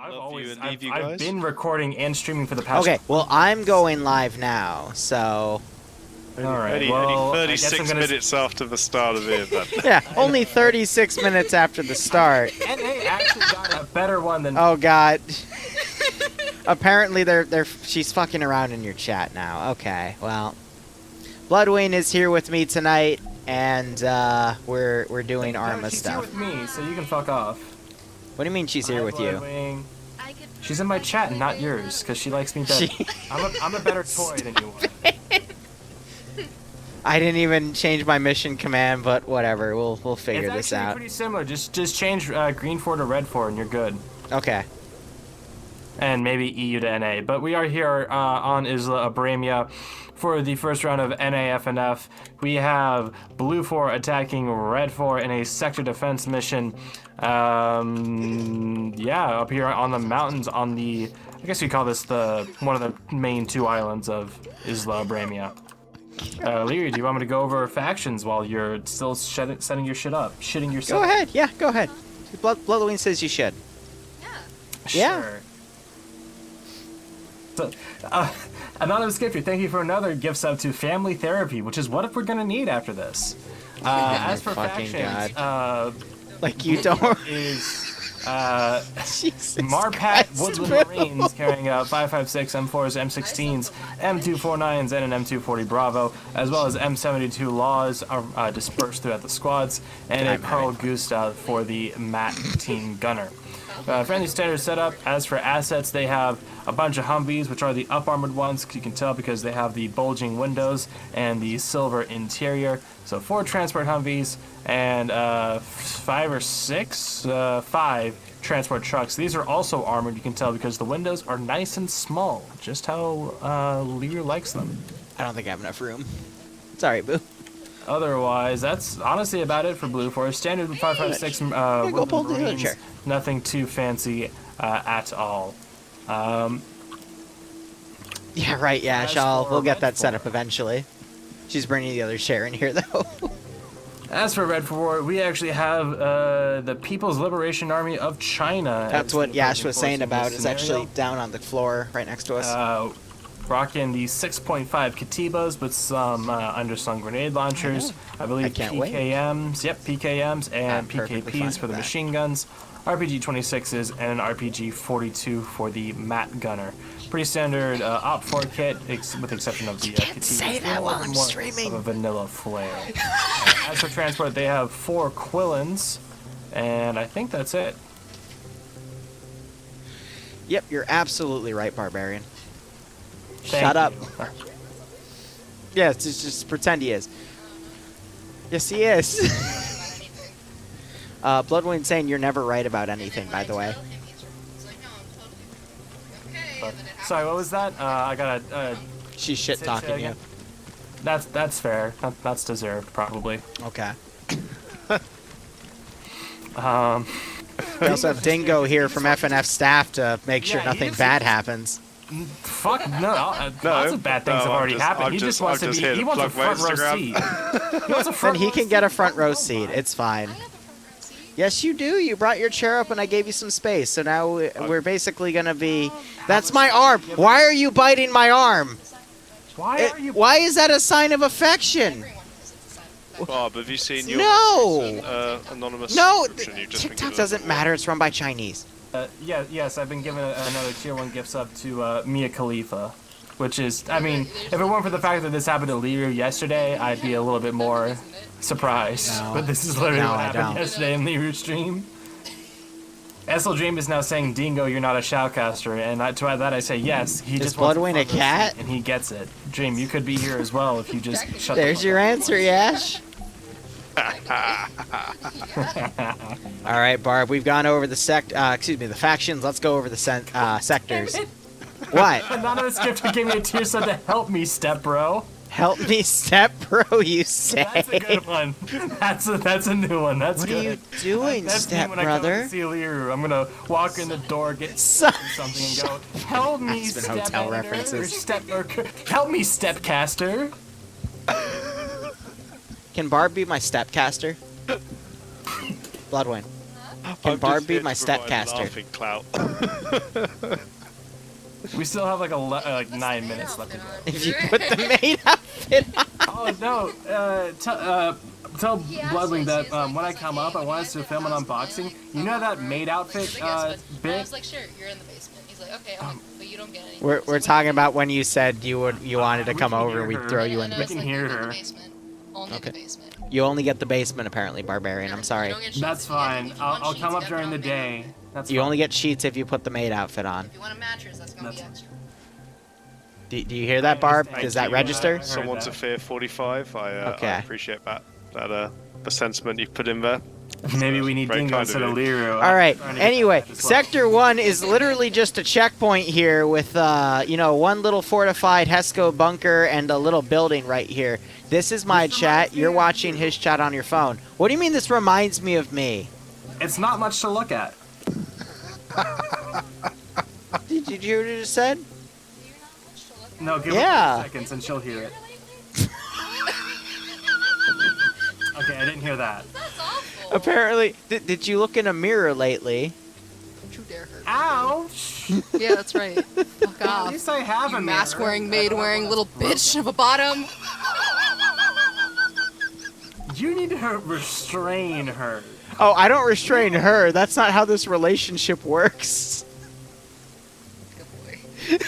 I've been recording and streaming for the past. Okay, well, I'm going live now, so. Alright, well, 36 minutes after the start of the event. Yeah, only 36 minutes after the start. And they actually got a better one than. Oh God. Apparently, she's fucking around in your chat now. Okay, well, Bloodwing is here with me tonight, and we're doing Arma she's stuff. She's here with me, so you can fuck off. What do you mean she's here with you? Bloodwing. She's in my chat and not yours, because she likes me better. I'm a better toy than you are. I didn't even change my mission command, but whatever. We'll figure this out. It's actually pretty similar. Just change green 4 to red 4, and you're good. Okay. And maybe EU to NA. But we are here on Isla Bohemia for the first round of NAFNF. We have BLUFOIR attacking red 4 in a sector defense mission. Yeah, up here on the mountains on the, I guess you call this one of the main 2 islands of Isla Bohemia. Liru, do you want me to go over factions while you're still setting your shit up? Shitting yourself? Go ahead, yeah, go ahead. Bloodwing says you should. Yeah. Sure. So, Anonymous Gifter, thank you for another gift sub to Family Therapy, which is what we're gonna need after this. As for factions, like you don't. Is Marpat Woodland Marines carrying 5.56 M4s, M16s, M249s, and an M240 Bravo, as well as M72 Laws are dispersed throughout the squads, and a Carl Gustav for the MAT team gunner. Friendly standard setup. As for assets, they have a bunch of Humvees, which are the up-armored ones. You can tell because they have the bulging windows and the silver interior. So 4 transport Humvees and 5 transport trucks. These are also armored. You can tell because the windows are nice and small, just how Liru likes them. I don't think I have enough room. Sorry, boo. Otherwise, that's honestly about it for BLUFOIR. Standard 5.56 Woodland Marines. Nothing too fancy at all. Yeah, right, Yash. We'll get that set up eventually. She's bringing the other chair in here, though. As for red 4, we actually have the People's Liberation Army of China. That's what Yash was saying about. It's actually down on the floor right next to us. Rocking the 6.5 Katibas with some underslung grenade launchers. I believe PKMs. Yep, PKMs and PKPs for the machine guns. RPG-26s and an RPG-42 for the MAT gunner. Pretty standard OPFOR kit, with the exception of the can't say that while I'm streaming. Of a vanilla flare. As for transport, they have 4 Quillins, and I think that's it. Yep, you're absolutely right, Barbarian. Shut up. Yeah, just pretend he is. Yes, he is. Bloodwing saying you're never right about anything, by the way. Sorry, what was that? I gotta. She's shit talking you. That's fair. That's deserved, probably. Okay. We also have Dingo here from FNF staff to make sure nothing bad happens. Fuck no! Lots of bad things have already happened. He just wants to be. He wants a front row seat. He wants a front. Then he can get a front row seat. It's fine. Yes, you do. You brought your chair up and I gave you some space. So now we're basically going to be... That's my arm. Why are you biting my arm? Why is that a sign of affection? Bob, have you seen your anonymous subscription? You just TikTok doesn't matter. It's run by Chinese. Yes, I've been given another tier 1 gift sub to Mia Khalifa. Which is, I mean, if it weren't for the fact that this happened to Liru yesterday, I'd be a little bit more surprised. No. But this is literally what happened yesterday in Liru's stream. SL Dream is now saying, Dingo, you're not a shoutcaster. And to that I say, yes, he just wants Bloodwing a cat? And he gets it. Dream, you could be here as well if you just shut the There's your answer, Yash. Alright, Barb, we've gone over the the factions. Let's go over the sectors. What? Anonymous Gifter gave me a tier sub to help me, step bro. Help me, step bro, you say? That's a good one. That's a new one. That's good. What are you doing, step brother? When I come to see Liru, I'm gonna walk in the door, get something, and go, "Help me, step hotel references. Help me, stepcaster." Can Barb be my stepcaster? Bloodwing. Can I'm Barb just be here my to provide stepcaster? laughing clout. We still have like 9 minutes left to go. If you put the maid outfit on. Oh no! Tell Bloodwing that when I come up, I want us to film an unboxing. You know that maid outfit I bit? was like, sure, you're in the basement. He's like, okay, but you don't get any. We're talking about when you said you wanted to We come can over hear and we'd her. throw you in. We can hear her. Only Okay. the basement. You only get the basement apparently, Barbarian. I'm sorry. You don't get sheets That's if you get- fine. if you want I'll sheets, come you up gotta during put the on maid. day. That's You fine. only get sheets if you put the maid outfit on. If you want a mattress, that's gonna be extra. Do you hear that, Barb? Thank Does that you. register? heard Someone that. to fear 45. I Okay. appreciate that the sentiment you've put in there. Maybe we need Very Dingo kind of instead of you. Liru. All right. I'm trying to get Anyway, that as well. Sector 1 is literally just a checkpoint here with, one little fortified Hesco bunker and a little building right here. This is my chat. You're watching his chat on your phone. What do you mean this reminds me of me? It's not much to look at. Did you hear what you just said? No, give Yeah. her 2 seconds and she'll hear it. Okay, I didn't hear that. That's awful. Apparently, did you look in a mirror lately? Don't you dare hurt. Ouch! Yeah, that's right. Fuck At off. least I have You a mask-wearing, mirror. maid-wearing little bitch of a bottom. You need to restrain her. Oh, I don't restrain her. That's not how this relationship works. Good boy.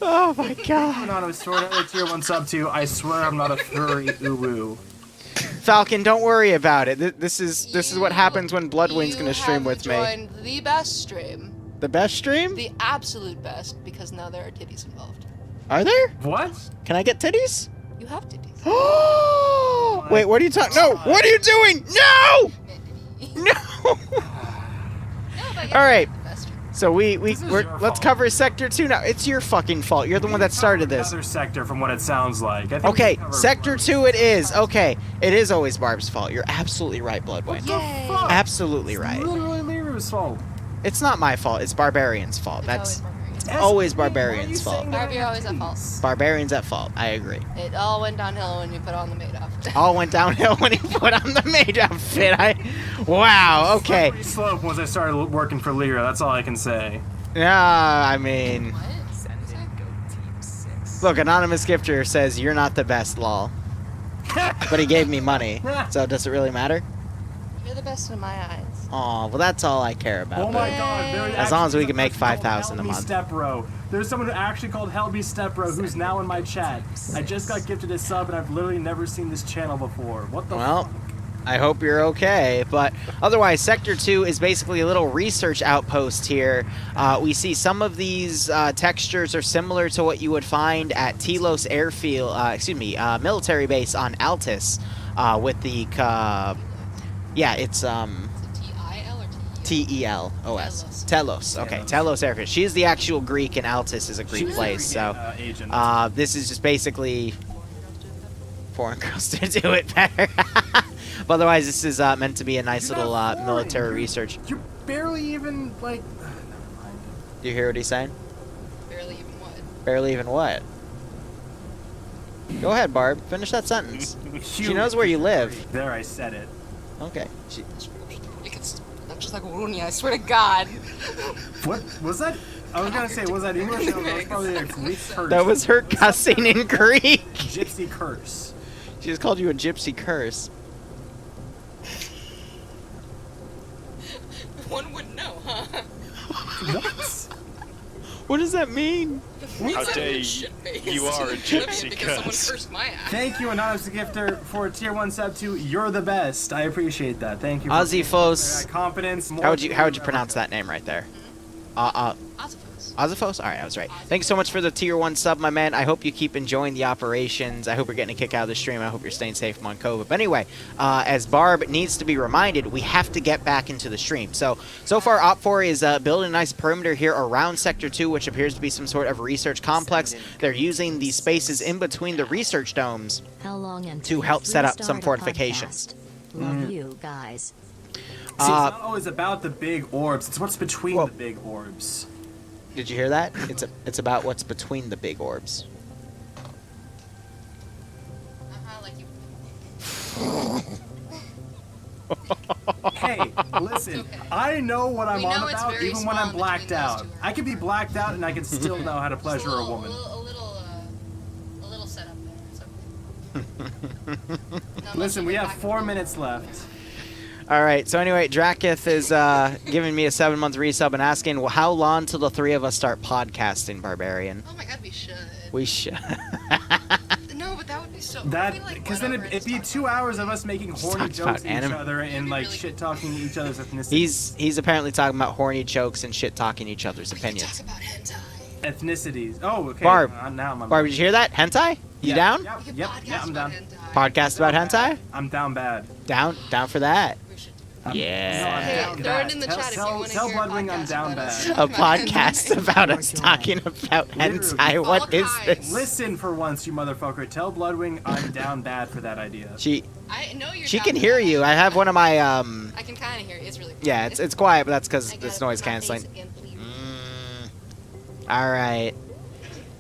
Oh my god. Anonymous sword tier 1 sub 2. I swear I'm not a furry uwu. Falcon, don't worry about it. This is what happens when Bloodwing's gonna stream with me. You have joined the best stream. The best stream? The absolute best, because now there are titties involved. Are there? What? Can I get titties? You have titties. Oh! Wait, what are you talking? No! What are you doing? No! No! No, but yeah, All right. the best stream. So we're your let's fault. cover Sector 2 now. It's your fucking fault. You're the one that started this. Another sector from what it sounds like. I think Okay, we covered Sector most. 2 it is. Okay, it is always Barb's fault. You're absolutely right, Bloodwing. Yay. Fuck. Absolutely right. Literally Liru's fault. It's not my fault. It's Barbarian's fault. That's It's always Why are you Barbarian's fault. saying that? Barbie always at fault. Barbarian's at fault. I agree. It all went downhill when you put on the maid outfit. All went downhill when he put on the maid outfit. Wow. Okay. Slippery slope once I started working for Liru. That's all I can say. Yeah. I mean, What? look. Anonymous Gifter says you're not the best, lol. But he gave me money, so does it really matter? You're the best in my eyes. Oh, well, that's all I care about. Oh my Yay. god. There As long as we actually can make is a person called 5,000 a Help Me month. Stepbro. There's someone who actually called Helby Stepbro who's now in my chat. I just got gifted a sub and I've literally never seen this channel before. What the Well, fuck? I hope you're okay. But otherwise, Sector 2 is basically a little research outpost here. We see some of these textures are similar to what you would find at Telos Airfield, military base on Altus, with the, yeah, it's Is it T-I-L or T-E-L-O-S. Telos. Telos. Okay, Telos Airfield. She's the actual Greek, and Altus is a Greek She's place. a So agent. this is just basically foreign girls to do it better. But otherwise, this is meant to be a nice You're little not foreign. military You're- research. You're barely even, like... Do you hear what he's saying? Barely even what? Barely even what? Go ahead, Barb. Finish that sentence. She knows where you live. There, I said it. Okay. It's not just like Rooney, I swear to God. What was that? I was gonna say, was that English? No, that was probably a Greek curse. That was her cussing in Greek. Gypsy curse. She just called you a gypsy curse. One would know, huh? What? What does that mean? How dare you? You are a gypsy because someone curse. cursed my ass. Thank you, Anonymous Gifter, for a tier 1 sub 2. You're the best. I appreciate that. Thank you. Ozzy Fos. Confidence. How would you pronounce that name right there? Ozophos. Ozophos? Alright, I was right. Thanks so much for the tier 1 sub, my man. I hope you keep enjoying the operations. I hope you're getting a kick out of the stream. I hope you're staying safe among COVID. But anyway, as Barb needs to be reminded, we have to get back into the stream. So far, OPFOR is building a nice perimeter here around Sector 2, which appears to be some sort of research complex. They're using the spaces in between the research domes to help set up some fortifications. Love you guys. See, it's not always about the big orbs. It's what's between Whoa. the big orbs. Did you hear that? It's about what's between the big orbs. Like you. Hey, listen, I know what I'm We know on it's about very even when I'm small blacked between those out. two I can be blacked out and I can still know how to pleasure a woman. A little setup there. So. Listen, we have 4 minutes left. All right. So anyway, Drakith is giving me a 7-month resub and asking, well, how long till the 3 of us start podcasting, Barbarian? Oh my god, we should. We should. No, but that would be so. Because then it'd be 2 hours of us making horny Talks jokes about at each anime. other and like Really shit talking each other's ethnicities. He's apparently talking about horny jokes and shit talking each other's We opinions. can talk about hentai. Ethnicities. Oh, okay. Barb. Now I'm Barb, did you hear that? Hentai? You Yeah, down? Yep, We can yep, podcast yeah, I'm about down. hentai. Podcast about hentai? I'm down bad. Down for that. We should. Yeah. No, I'm Hey, down throw bad. it in the Tell- chat if you tell- want to tell hear Bloodwing a I'm podcast down about us bad. A talking about podcast hentai. about us talking about hentai. What is this? Listen for once, you motherfucker. Tell Bloodwing I'm down bad for that idea. She I know you're. she down can for hear that. you. I have one of my I can kind of hear it. It's really. yeah, it's quiet, but that's because I it's gotta noise put my face canceling. against Liru. All right.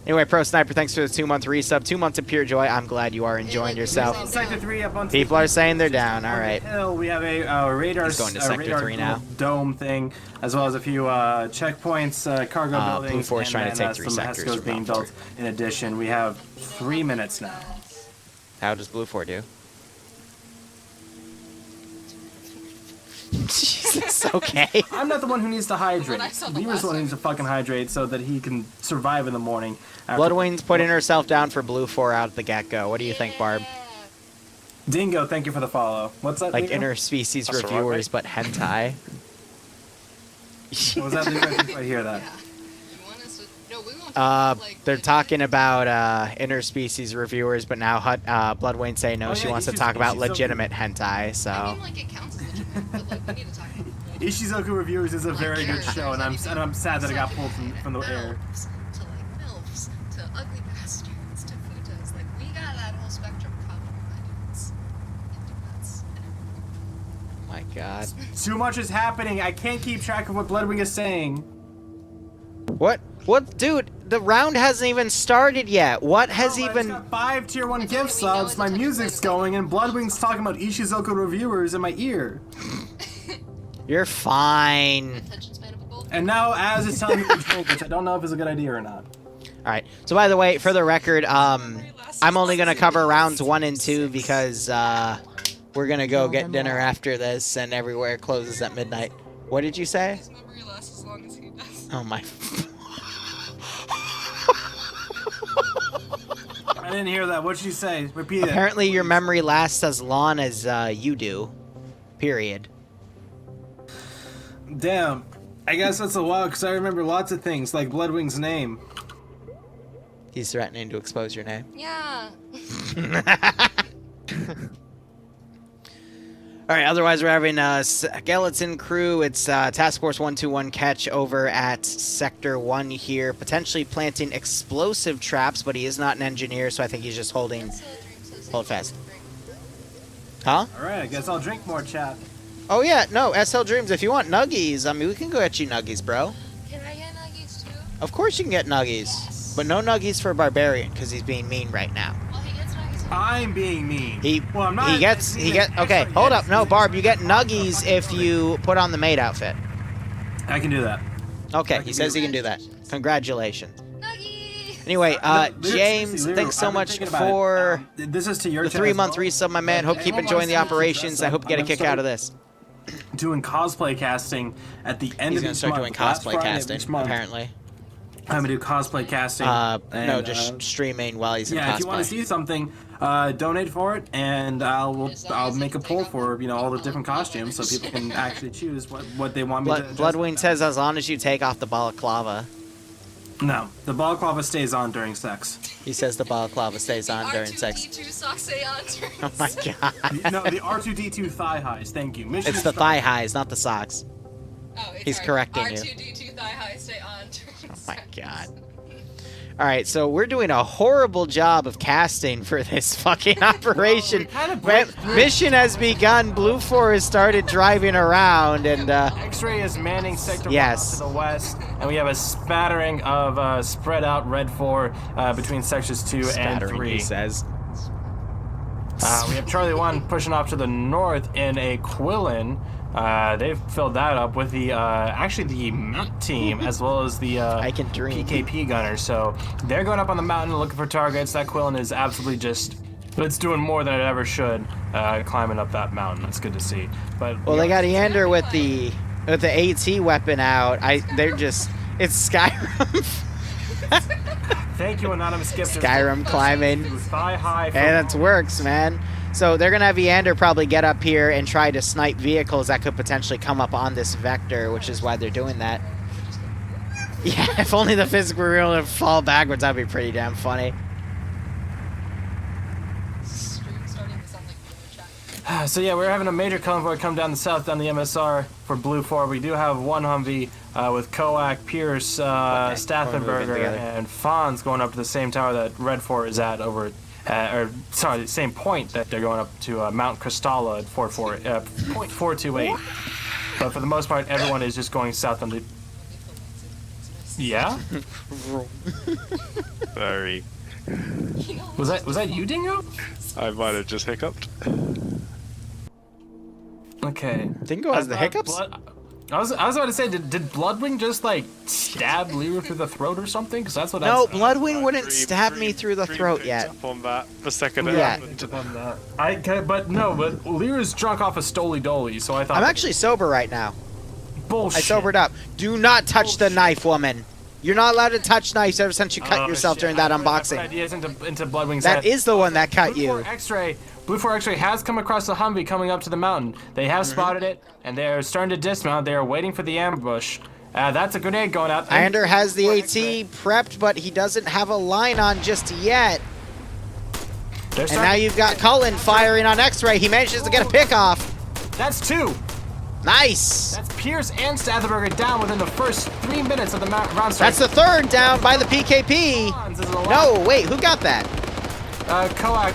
Anyway, Pro Sniper, thanks for the 2-month resub. 2 months of pure joy. I'm glad you are enjoying yourself. Sector 3 up on People are saying they're down. All right. Hill, we have a radar, He's going to Sector radar 3 now. dome thing, as well as a few checkpoints, cargo buildings, BLUFOIR is trying to and take 3 some sectors HESCOs from being BLUFOIR. built. In addition, we have 3 minutes now. How does BLUFOIR do? Jesus, okay. I'm not the one who needs to hydrate. When I saw the Beaver's the one who needs to fucking hydrate so that he can survive in the morning. after- Bloodwing's putting herself down for BLUFOIR out at the get-go. What do you think, Barb? Dingo, thank you for the follow. What's that? Like Dingo? interspecies That's all right, reviewers, mate. but hentai? What was that? Dingo? I think I hear that. Yeah. You want us to? No, we won't. Talk, like, They're talking about interspecies reviewers, but now Bloodwing say no. Oh, she yeah, wants to Ishizu- talk about Ishizu- legitimate hentai. I So mean, like, it counts as legitimate, but like, we need to talk about it. Ishizoku Reviewers is a very good characters, show, and I'm sad that it got pulled from the air. Elves, to like MILFs, to ugly bastards, to futas. Like, we got that whole spectrum covered, my dudes. And dudettes, and everything. my God, Too much is happening. I can't keep track of what Bloodwing is saying. what, dude? The round hasn't even started yet. What has No, I just even? got 5 tier 1 I gift know subs. it's My a touch music's point. going, and Bloodwing's talking about Ishizoku Reviewers in my ear. You're fine. Attention span of a goldfish. And now Az is telling me to drink, which I don't know if is a good idea or not. All right. So by the way, for the record, I'm only gonna cover rounds 1 and 2 because we're gonna go get dinner after this, and everywhere closes at midnight. What did you say? His memory lasts as long as he does. Oh my. I didn't hear that. What'd you say? Repeat it. Apparently, your memory lasts as long as you do. Period. Damn. I guess that's a while, because I remember lots of things, like Bloodwing's name. He's threatening to expose your name. Yeah. All right. Otherwise, we're having a skeleton crew. It's Task Force 121 catch over at Sector 1 here, potentially planting explosive traps, but he is not an engineer, so I think he's just holding. Hold fast. Huh? Alright, I guess I'll drink more, chat. Oh yeah, no, SL Dreams. If you want nuggies, I mean, we can go get you nuggies, bro. Can I get nuggies too? Of course you can get nuggies, but no nuggies for Barbarian because he's being mean right now. Well, he gets nuggies. I'm being mean. Well, I'm not. he gets. Okay, hold up. No, Barb, you get nuggies if you put on the maid outfit. I can do that. Okay, he says he can do that. Congratulations. Nuggies. Anyway, Lyric, James, seriously, thanks so I've been much thinking about it. for This is to your the chat 3-month as well. resub, my man. Hope you keep Anyone enjoying the wants to operations. I hope you get a I'm gonna kick out of this. Doing cosplay casting at the end He's of gonna each start month. doing Last cosplay Friday of casting, each month, apparently. I'm gonna do cosplay casting. No, and, just streaming while he's in yeah. cosplay. If you want to see something, donate for it, and I'll make a poll for all the different costumes so people can actually choose what they want me to. Bloodwing says as long as you take off the balaclava. No, the balaclava stays on during sex. He says the balaclava stays on during sex. R2D2 socks stay on during Oh my sex. god. No, the R2D2 thigh highs. Thank you. Mission It's the thigh highs, not the socks. Oh, it's He's alright. correcting you. R2D2 thigh high stay on during Oh my sex. god. Alright, so we're doing a horrible job of casting for this fucking operation. Mission has begun. BLUFOIR has started driving around, and X-ray is manning sector Yes. 1 to the west, and we have a spattering of spread out Red 4 between sectors 2 and spattering, 3. he says. We have Charlie 1 pushing off to the north in a Quillen. They've filled that up with the actually the Mount team as well as the I can dream. PKP gunners. So they're going up on the mountain looking for targets. That Quillen is absolutely just, it's doing more than it ever should, climbing up that mountain. That's good to see. But Well, they got Eander with the AT weapon out. They're just, it's Skyrim. Thank you, Anonymous Gifters. Skyrim climbing. Thigh high. And it works, man. So they're going to have Eander probably get up here and try to snipe vehicles that could potentially come up on this vector, which is why they're doing that. Yeah, if only the physics were real to fall backwards, that'd be pretty damn funny. Stream starting to sound like BLUFOIR chat. So yeah, we're having a major convoy come down the south, down the MSR for BLUFOIR. We do have one Humvee with Koak, Pierce, Staffelberger, and Fonz going up to the same tower that Red 4 is at over, the same point that they're going up to Mount Cristalla at 4.428. But for the most part, everyone is just going south on the. Yeah. Very. Was that you, Dingo? I might have just hiccuped. Okay. Dingo has the hiccups? I was about to say, did Bloodwing just like stab Liru through the throat or something? Because that's what. No, that's, Bloodwing wouldn't stab me through the throat yet. Up on that the second it Yeah. happened. But Liru's drunk off a Stoly Dolly, so I thought. I'm actually sober right now. Bullshit. I sobered up. Do not touch the knife, woman. You're not allowed to touch knives ever since you cut yourself during that unboxing. Ideas into Bloodwing's That head. is the one that cut you. BLUFOIR X-ray has come across the Humvee coming up to the mountain. They have spotted it, and they are starting to dismount. They are waiting for the ambush. That's a grenade going out. Eander has the AT prepped, but he doesn't have a line on just yet. And now you've got Cullen firing on X-ray. He manages to get a pick off. That's two. Nice. That's Pierce and Staffelberger down within the first 3 minutes of the round start. That's the third down by the PKP. No, wait, who got that? Koak.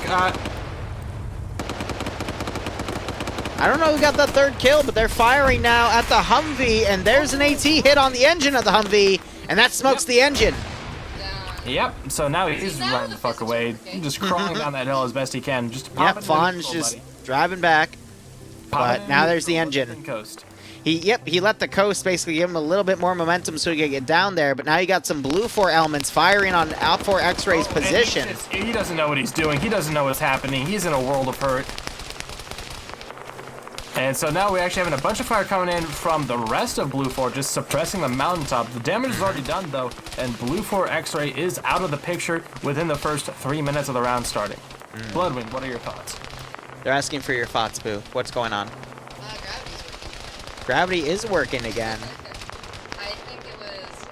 I don't know who got that third kill, but they're firing now at the Humvee, and there's an AT hit on the engine of the Humvee, and that smokes the engine. Yep, so now he's running the fuck away, just crawling down that hill as best he can. Just Yep, Fawn's just driving back, but now there's the engine. He let the coast basically give him a little bit more momentum so he could get down there, but now you got some BLUFOIR elements firing on OPFOR X-Ray's position. He doesn't know what he's doing. He doesn't know what's happening. He's in a world of hurt. And so now we're actually having a bunch of fire coming in from the rest of BLUFOIR, just suppressing the mountaintop. The damage is already done, though, and BLUFOIR X-Ray is out of the picture within the first 3 minutes of the round starting. Bloodwing, what are your thoughts? They're asking for your thoughts, Boo. What's going on? Gravity's working. Gravity is working again. I think it was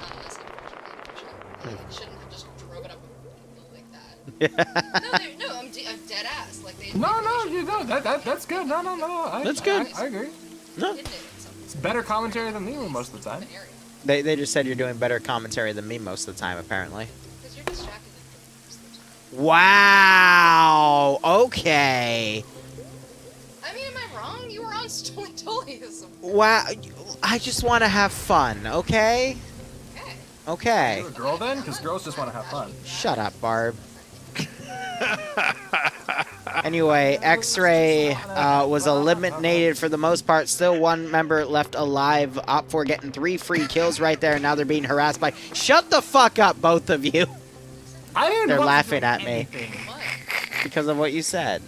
unfortunate. They shouldn't have just driven up a hill like that. No, I'm dead ass. Like they. That's good. No. That's good. I agree. No. It's better commentary than Liru most of the time. They just said you're doing better commentary than me most of the time, apparently. Because you're distracted most of the time. Wow. Okay. I mean, am I wrong? You were on Stoly Dolly. Wow. I just want to have fun, okay? Okay. You're a girl then? Because girls just want to have fun. Shut up, Barb. Anyway, X-Ray was eliminated for the most part. Still one member left alive. OPFOR getting 3 free kills right there. Now they're being harassed by... Shut the fuck up, both of you. They're laughing at me. Because of what you said.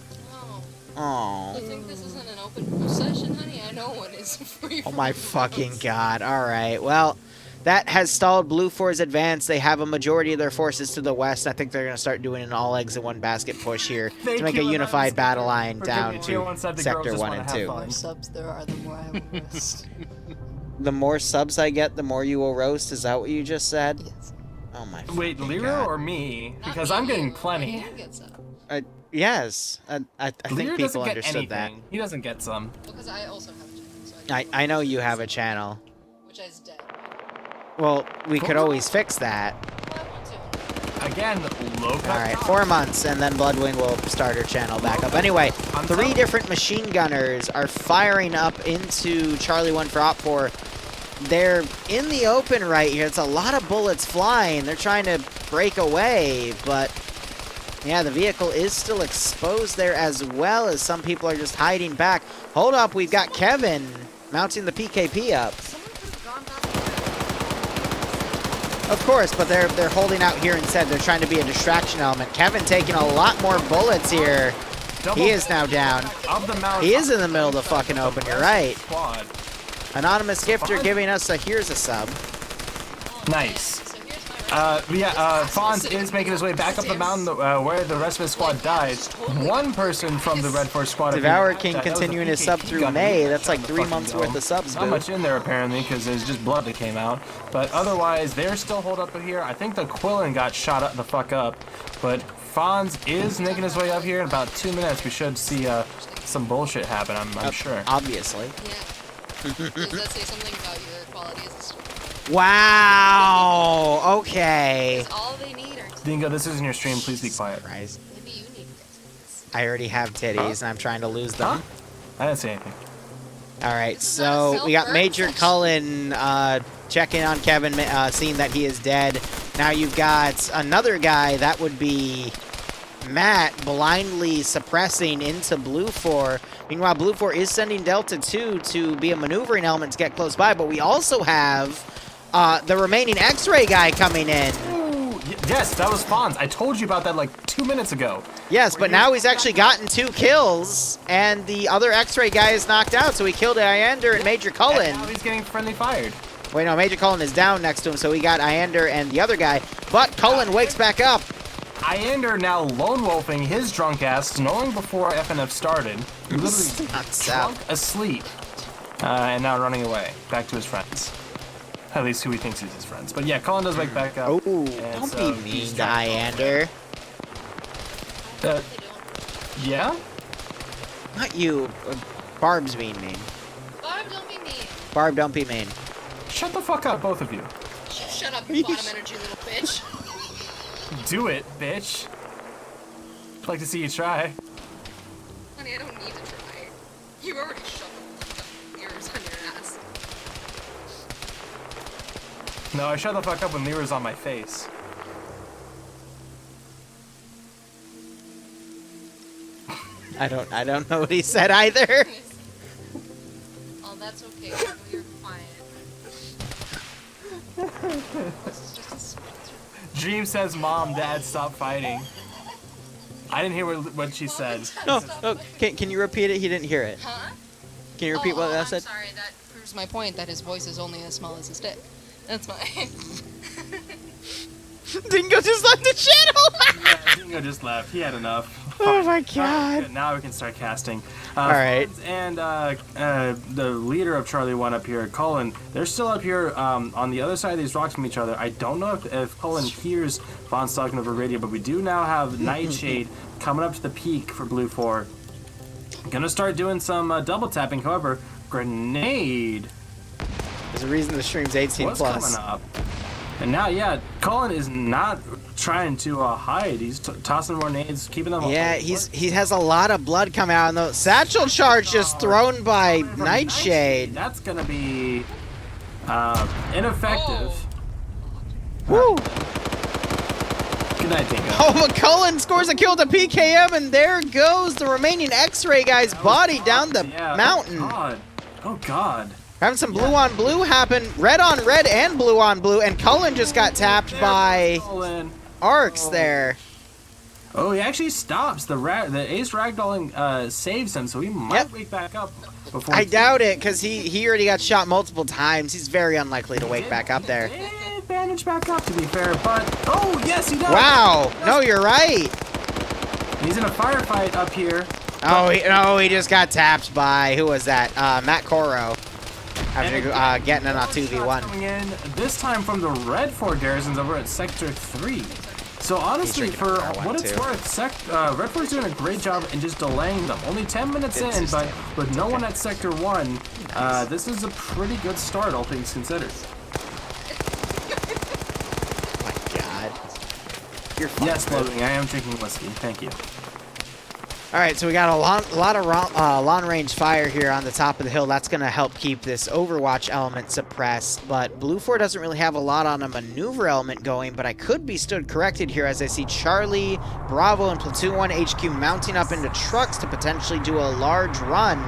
Oh. You think this isn't an open session, honey? I know what is free. Oh my fucking god. Alright, well... That has stalled BLUFOIR's advance. They have a majority of their forces to the west. I think they're going to start doing an all eggs in one basket push here to make a unified battle line down to Sector 1 and 2. The more subs there are, the more I will roast. The more subs I get, the more you will roast? Is that what you just said? Yes. Oh my Wait, fucking Liru god. or me? Because I'm getting plenty. Yes. I think Liru people doesn't get understood that. anything. He doesn't get some. Because I also have a channel. So I know you have a channel. which is dead. Well, we could always fix that. Well, I want to. Again, low cut. Alright, 4 months, and then Bloodwing will start her channel back up. Anyway, 3 different machine gunners are firing up into Charlie 1 for OPFOR. They're in the open right here. It's a lot of bullets flying. They're trying to break away, but Yeah, the vehicle is still exposed there as well as some people are just hiding back. Hold up, we've got Kevin mounting the PKP up. Of course, but they're holding out here instead. They're trying to be a distraction element. Kevin taking a lot more bullets here. He is now down. He is in the middle of the fucking open, you're right. Anonymous Gifter giving us a here's a sub. Nice. Fonz is making his way back up the mountain where the rest of his squad died. One person from the Red Force squad. Devour King continuing his sub through May. That's like 3 months worth of subs. Not much in there apparently because there's just blood that came out. But otherwise, they're still holed up here. I think the Quillen got shot up the fuck up. But Fonz is making his way up here. In about 2 minutes, we should see some bullshit happen. I'm sure. Obviously. Yeah. Does that say something about your quality as a student? Wow. Okay. Because all they need are Dingo, this isn't your stream. Please be quiet. Surprise. maybe you need this. I already have titties and I'm trying to lose them. Huh? I didn't say anything. All right, It's so not we got self-burn Major section. Cullen checking on Kevin, seeing that he is dead. Now you've got another guy, that would be Matt, blindly suppressing into BLUFOR. Meanwhile, BLUFOR is sending Delta 2 to be a maneuvering element to get close by, but we also have the remaining X-ray guy coming in. Ooh, yes, that was Fonz. I told you about that like 2 minutes ago. Yes, but now he's actually gotten 2 kills, and the other X-ray guy is knocked out, so he killed Iander and Major Cullen. And now he's getting friendly fired. Wait, no, Major Cullen is down next to him, so we got Iander and the other guy, but Cullen wakes back up. Iander now lone wolfing his drunk ass, snoring before FNF started. Literally drunk asleep. And now running away, back to his friends. At least who he thinks is his friends. But yeah, Cullen does wake back up. Oh, and don't so be mean he's to trying Iander. Yeah? Not you. Barb's being mean. Barb, don't be mean. Barb, don't be mean. Shut the fuck up, both of you. Shut up, you bottom energy little bitch. Do it, bitch. I'd like to see you try. Honey, I don't need to try. You already shoved the ears on your ass. No, I shut the fuck up when Liru's on my face. I don't know what he said either. Oh, that's okay. I know you're quiet. This is just a sponsor. Dream says, Mom, Dad, stop fighting. I didn't hear what she said. No, can you repeat it? He didn't hear it. Huh? Can you repeat what that I'm said? sorry, that proves my point that his voice is only as small as his dick. That's fine. Dingo just left the channel! Yeah, Dingo just left. He had enough. Oh my Alright, god. good. Now we can start casting. Alright. And the leader of Charlie 1 up here, Cullen, they're still up here on the other side of these rocks from each other. I don't know if Cullen hears Von talking over radio, but we do now have Nightshade coming up to the peak for BLUFOR. Gonna start doing some double tapping, however, Grenade There's a reason the stream's 18 was plus. coming up. And now, yeah, Cullen is not trying to hide. He's tossing more nades, keeping them. Yeah, he has a lot of blood coming out, and the satchel charge just thrown by Nightshade. That's gonna be ineffective. Woo! Good night, Dingo. Oh, McCullen scores a kill to PKM, and there goes the remaining X-ray guy's body down the mountain. Oh God. Oh God. Having some blue on blue happen, red on red and blue on blue, and Cullen just got tapped by Cullen. Arcs there. Oh, he actually stops. The ace ragdolling saves him, so he might wake back up before. I doubt it, because he already got shot multiple times. He's very unlikely to wake back up there. He did bandage back up, to be fair, but oh yes, he does. Wow! No, you're right. He's in a firefight up here. Oh, he just got tapped by, who was that? Matt Coro. After getting in a 2v1. Coming in, this time from the Red 4 garrisons over at Sector 3. So honestly, for what it's worth, Red 4 is doing a great job in just delaying them. Only 10 minutes in, but with no one at Sector 1, this is a pretty good start, all things considered. My god. You're fine. Yes, Loading, I am drinking whiskey. Thank you. All right, so we got a lot of long-range fire here on the top of the hill. That's going to help keep this Overwatch element suppressed, but BLUFOR doesn't really have a lot on a maneuver element going, but I could be stood corrected here as I see Charlie, Bravo, and Platoon 1 HQ mounting up into trucks to potentially do a large run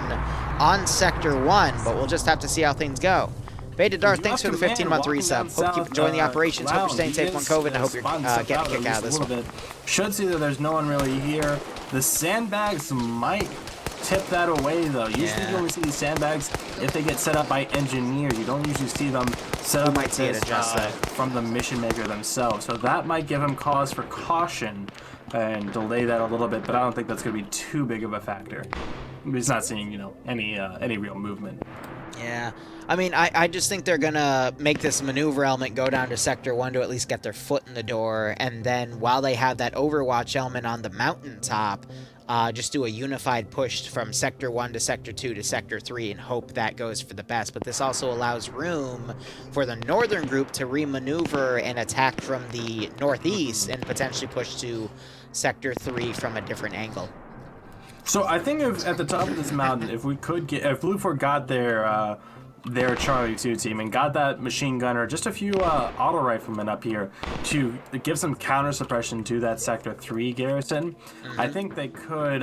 on Sector 1, but we'll just have to see how things go. Beta Darth, thanks for the 15-month resub. Hope you keep enjoying the operations. Hope you're staying safe on COVID, and I hope you're getting a kick out of this one. Should see that there's no one really here. The sandbags might tip that away, though. Usually you only see these sandbags if they get set up by engineers. You don't usually see them set up like this from the mission maker themselves. So that might give him cause for caution and delay that a little bit, but I don't think that's going to be too big of a factor. He's not seeing, you know, any real movement. Yeah, I mean, I just think they're gonna make this maneuver element go down to Sector 1 to at least get their foot in the door, and then while they have that Overwatch element on the mountaintop, just do a unified push from Sector 1 to Sector 2 to Sector 3 and hope that goes for the best. But this also allows room for the northern group to remaneuver and attack from the northeast and potentially push to Sector 3 from a different angle. So I think if at the top of this mountain, if BLUFOR got their Charlie 2 team and got that machine gunner, just a few auto riflemen up here to give some counter suppression to that Sector 3 garrison, I think they could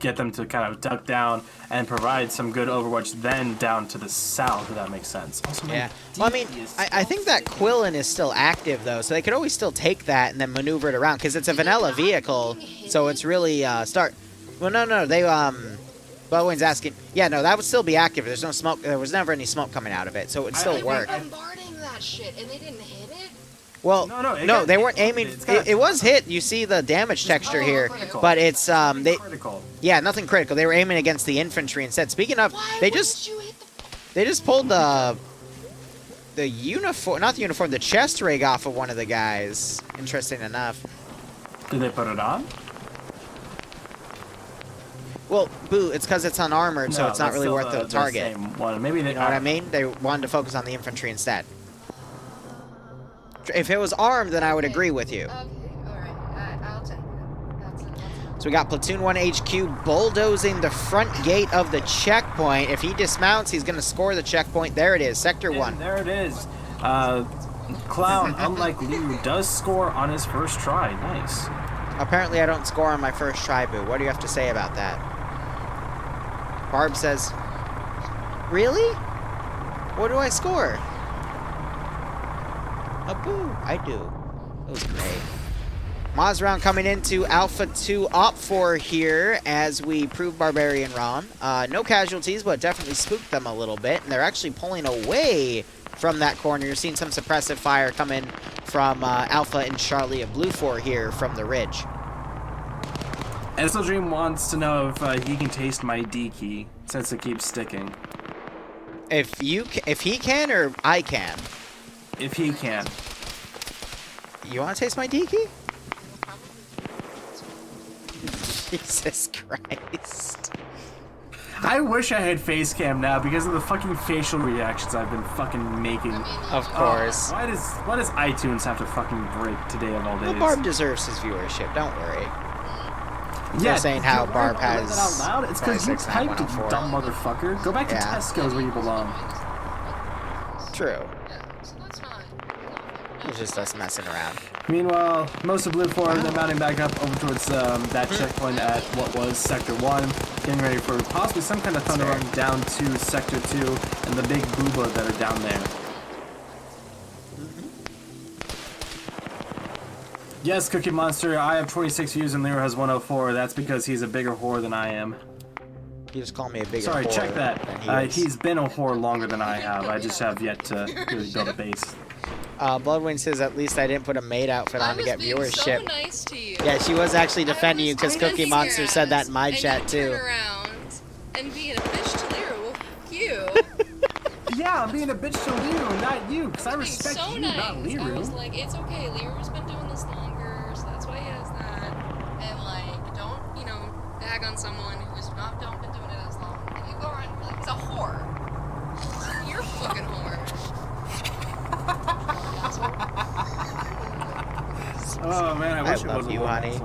get them to kind of duck down and provide some good overwatch then down to the south, if that makes sense. Also, yeah. Well, I mean, I think that Quillen is still active, though, so they could always still take that and then maneuver it around, because it's a vanilla vehicle, so it's really, Well, no, they, Bellwin's asking, yeah, no, that would still be active. There's no smoke, there was never any smoke coming out of it, so it would still work. They were bombarding that shit, and they didn't hit it? Well, no, they weren't aiming. It was hit. You see the damage texture here, but it's yeah, nothing critical. They were aiming against the infantry instead. Speaking of, they just pulled the uniform, not the uniform, the chest rig off of one of the guys. Interesting enough. Did they put it on? Well, boo, it's because it's unarmored, so it's not really worth the target. Maybe they, you know what I mean? They wanted to focus on the infantry instead. If it was armed, then I would agree with you. Okay, alright. I'll take it. So we got Platoon 1 HQ bulldozing the front gate of the checkpoint. If he dismounts, he's going to score the checkpoint. There it is, Sector 1. There it is. Clown, unlike Liru, does score on his first try. Nice. Apparently I don't score on my first try, boo. What do you have to say about that? Barb says, really? What do I score? A boo. I do. That was great. Moz round coming into Alpha 2 OPFOR here as we prove Barbarian wrong. No casualties, but definitely spooked them a little bit. And they're actually pulling away from that corner. You're seeing some suppressive fire coming from Alpha and Charlie of BLUFOR here from the ridge. SL Dream wants to know if he can taste my D key since it keeps sticking. If he can or I can? If he can. You want to taste my D key? Jesus Christ. I wish I had face cam now because of the fucking facial reactions I've been fucking making. Of course. Why does iTunes have to fucking break today of all days? Well, Barb deserves his viewership, don't worry. Yeah, you're saying how Barb has... That out loud? It's because you typed it, you dumb motherfucker. Go back to Tesco's where you belong. True. Yeah, so that's fine. It's just us messing around. Meanwhile, most of BLUFOR, they're mounting back up over towards that checkpoint at what was Sector 1, getting ready for possibly some kind of thunder run down to Sector 2 and the big booba that are down there. Yes, Cookie Monster, I have 26 views and Liru has 104. That's because he's a bigger whore than I am. You just call me a bigger Sorry, whore. check that. He's been a whore longer than I have. I just have yet to really build a base. Bloodwind says, at least I didn't put a maid outfit on to get viewership. So nice to you. Yeah, she was actually defending you because Cookie Monster said that in my chat too. Turn around and being a bitch to Liru. Well, you. Yeah, I'm being a bitch to Liru, not you, because I respect so you, nice. not Liru. I was like, it's okay, Liru's been doing this longer, so that's why he has that. And like, don't, you know, bag on someone who's not been doing it as long. And you go around and be like, he's a whore. You're a fucking whore. Oh man, I wish it love wasn't you, honey.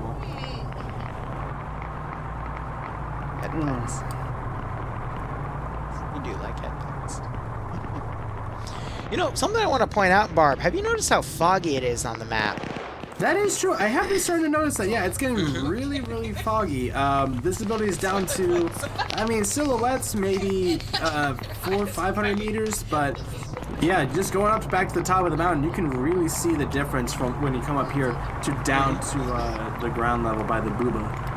headphones. You do like headphones. You know, something I want to point out, Barb. Have you noticed how foggy it is on the map? That is true. I have been starting to notice that. Yeah, it's getting really, really foggy. Visibility is down to, I mean, silhouettes maybe 400-500 meters, but yeah, just going up back to the top of the mountain, you can really see the difference from when you come up here to down to the ground level by the booba.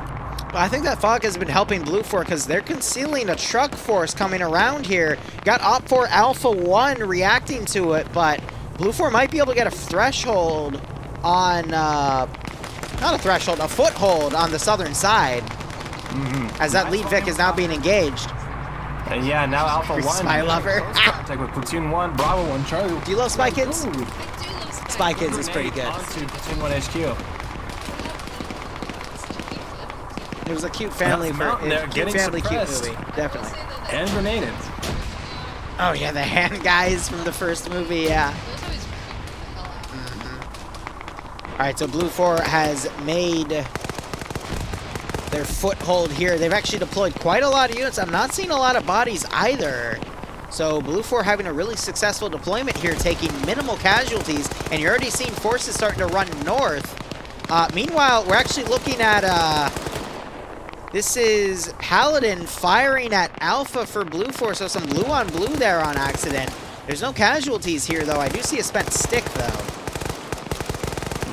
I think that fog has been helping BLUFOR because they're concealing a truck force coming around here. Got OPFOR Alpha 1 reacting to it, but BLUFOR might be able to get a threshold on, not a threshold, a foothold on the southern side. As that lead Vic is now being engaged. And yeah, now Alpha 1. Spy lover. Contact with Platoon 1, Bravo 1, Charlie. Do you love Spy Kids? Ooh. I do love Spy Kids is pretty good. Onto Platoon 1 HQ. It was a cute family, cute movie, definitely. And grenaded. Oh yeah, the hand guys from the first movie, yeah. All right, so BLUFOR has made their foothold here. They've actually deployed quite a lot of units. I'm not seeing a lot of bodies either. So BLUFOR having a really successful deployment here, taking minimal casualties, and you're already seeing forces starting to run north. Meanwhile, we're actually looking at, this is Paladin firing at Alpha for BLUFOR, so some blue on blue there on accident. There's no casualties here, though. I do see a spent stick, though.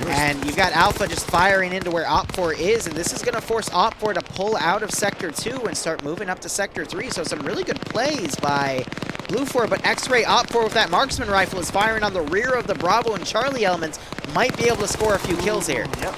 And you've got Alpha just firing into where OPFOR is, and this is going to force OPFOR to pull out of Sector 2 and start moving up to Sector 3. So some really good plays by BLUFOR, but X-Ray OPFOR with that marksman rifle is firing on the rear of the Bravo and Charlie elements. Might be able to score a few kills here. Yep.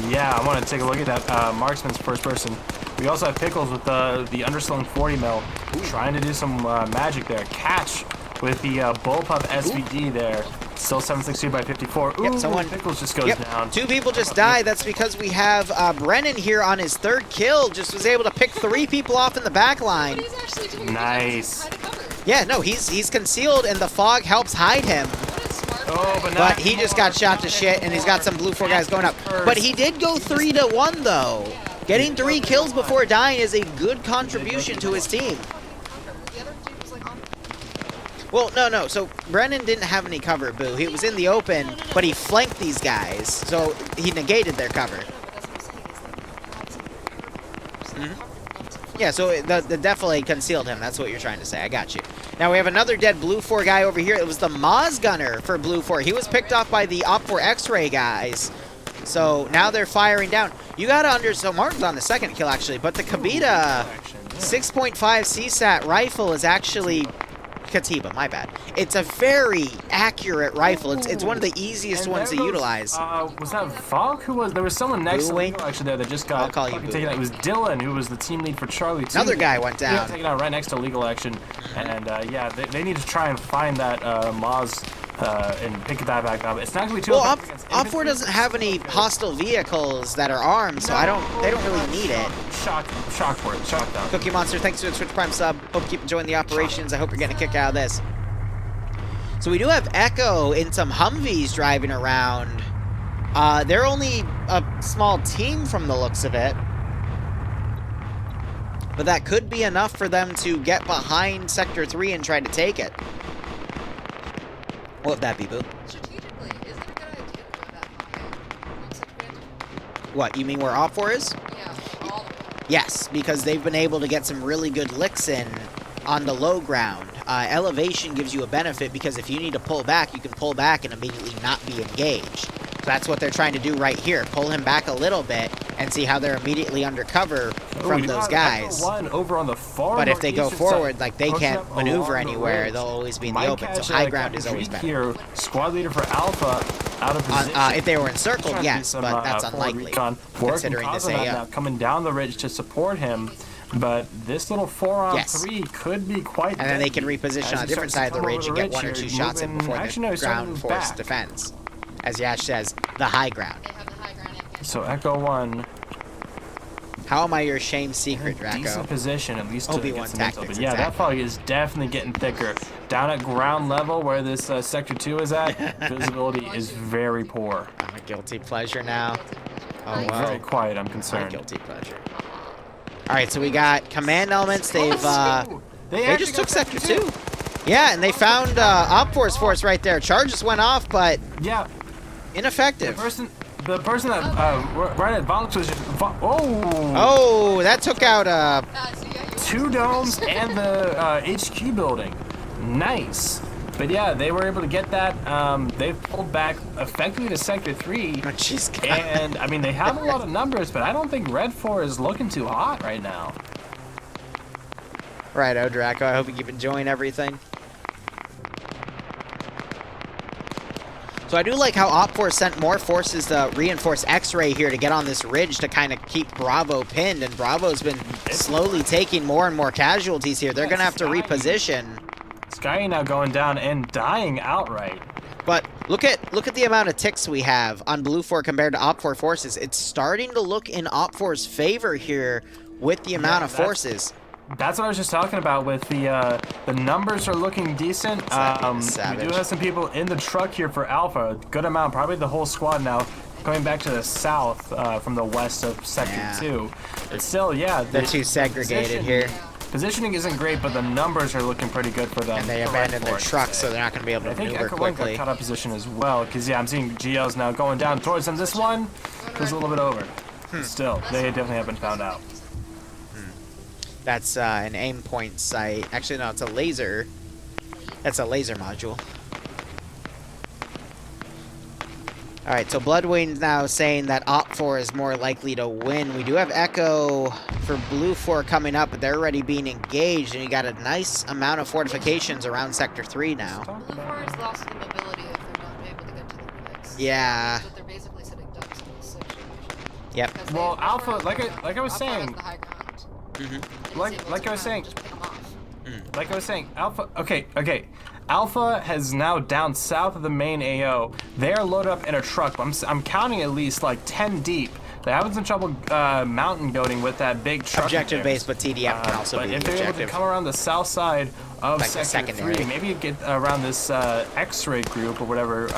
Yeah, I want to take a look at that marksman's first person. We also have Pickles with the underslung 40 mil trying to do some magic there. Catch with the bullpup SVD there. Still 762 by 54. Ooh, yep, Pickles just goes down. 2 people just died. That's because we have Brennan here on his 3rd kill. Just was able to pick 3 people off in the back line. But he's actually doing Nice. hide the cover. Yeah, no, he's concealed and the fog helps hide him. What a smart Oh, But he just got shot to shit, and he's got some BLUFOR guys going up. But he did go 3-1, though. Getting 3 kills before dying is a good contribution to his team. The other dude was like on. Well, no. So Brennan didn't have any cover, Boo. He was in the open, but he flanked these guys, so he negated their cover. Yeah, so that definitely concealed him. That's what you're trying to say. I got you. Now we have another dead BLUFOR guy over here. It was the Moz gunner for BLUFOR. He was picked off by the OPFOR X-Ray guys. So now they're firing down. You got to so Martin's on the 2nd kill, actually, but the Kabita 6.5 CSAT rifle is actually Katiba, my bad. It's a very accurate rifle. It's one of the easiest ones to utilize. Was that Fog? Who was? There was someone next to Leo actually there that just got I'll call you taken out. It was Dylan, who was the team lead for Charlie. Another guy went down. Yeah, taken out right next to Legal Action, and yeah, they need to try and find that Moz and pick that back up. It's not gonna be too. Well, OPFOR doesn't have any hostile vehicles that are armed, so they don't really need it. Shock down. Cookie Monster, thanks for the Twitch Prime sub. Hope you keep enjoying the operations. I hope you're getting a kick out of this. So we do have Echo in some Humvees driving around. They're only a small team from the looks of it. But that could be enough for them to get behind Sector 3 and try to take it. What would that be, Boo? Strategically, is it a good idea to go that high? What, you mean where OPFOR is? Yeah, all the way. Yes, because they've been able to get some really good licks in on the low ground. Elevation gives you a benefit because if you need to pull back, you can pull back and immediately not be engaged. So that's what they're trying to do right here. Pull him back a little bit and see how they're immediately under cover from those guys. One over on the far But if they go northeastern forward, side, like they push can't up maneuver along the anywhere, ridge. they'll always be in the Might open. So catch high a ground is always Greek better. here. Squad leader for Alpha out of position. If they were encircled, Trying to do yes, some, but that's forward unlikely, recon. considering this AO. Now coming down the ridge to support him. But this little 4-on-3 could be quite And then they can deadly reposition as on a he different starts side of the to come ridge over and get 1 or here, 2 shots in moving- before actually, no, the he's starting to ground move force back. defense. As Yash says, the high ground. They have the high ground. So Echo 1. How am I your shame secret, Decent Draco? position, at least to Obi-Wan get some intel. tactics, But yeah, that exactly. fog is definitely getting thicker. Down at ground level, where this Sector 2 is at, visibility is very poor. I'm a guilty pleasure now. Oh, Very wow. quiet, I'm My concerned. guilty pleasure. All right, so we got command elements. They just took sector 2. Yeah, and they found OPFOR's force right there. Charges went off, but yeah, ineffective. The person that right at Vonk's was just oh, that took out 2 domes and the HQ building. Nice. But yeah, they were able to get that. They pulled back effectively to sector 3. Oh, jeez, God. And I mean, they have a lot of numbers, but I don't think Red 4 is looking too hot right now. Right, Draco. I hope you keep enjoying everything. So I do like how OPFOR sent more forces to reinforce X-Ray here to get on this ridge to kind of keep Bravo pinned, and Bravo's been slowly taking more and more casualties here. They're going to have to reposition. Sky now going down and dying outright. But look at the amount of ticks we have on BLUFOR compared to OPFOR forces. It's starting to look in OPFOR's favor here with the amount of forces. That's what I was just talking about with the numbers are looking decent. We do have some people in the truck here for Alpha. A good amount, probably the whole squad now going back to the south from the west of Sector 2. But still, yeah. They're too segregated here. Positioning isn't great, but the numbers are looking pretty good for them. And they abandoned their trucks, so they're not going to be able to maneuver quickly. I think got cut up position as well, because yeah, I'm seeing GLs now going down towards them. This one was a little bit over. Still, they definitely have been found out. That's an aim point site. Actually, no, it's a laser. That's a laser module. All right, so Bloodwing's now saying that OPFOR is more likely to win. We do have Echo for BLUFOR coming up, but they're already being engaged, and you got a nice amount of fortifications around Sector 3 now. BLUFOR has lost the mobility if they're not able to get to the picks. Yeah. But they're basically sitting ducks in this situation. Yep. Well, Alpha, like I was saying. Like I was saying, Alpha. Okay. Alpha has now down south of the main AO. They are loaded up in a truck. I'm counting at least like 10 deep. They're having some trouble mountain goading with that big truck. Objective base, but TDM can also be the objective. But if they're able to come around the south side of like Sector 3, maybe you get around this X-ray group or whatever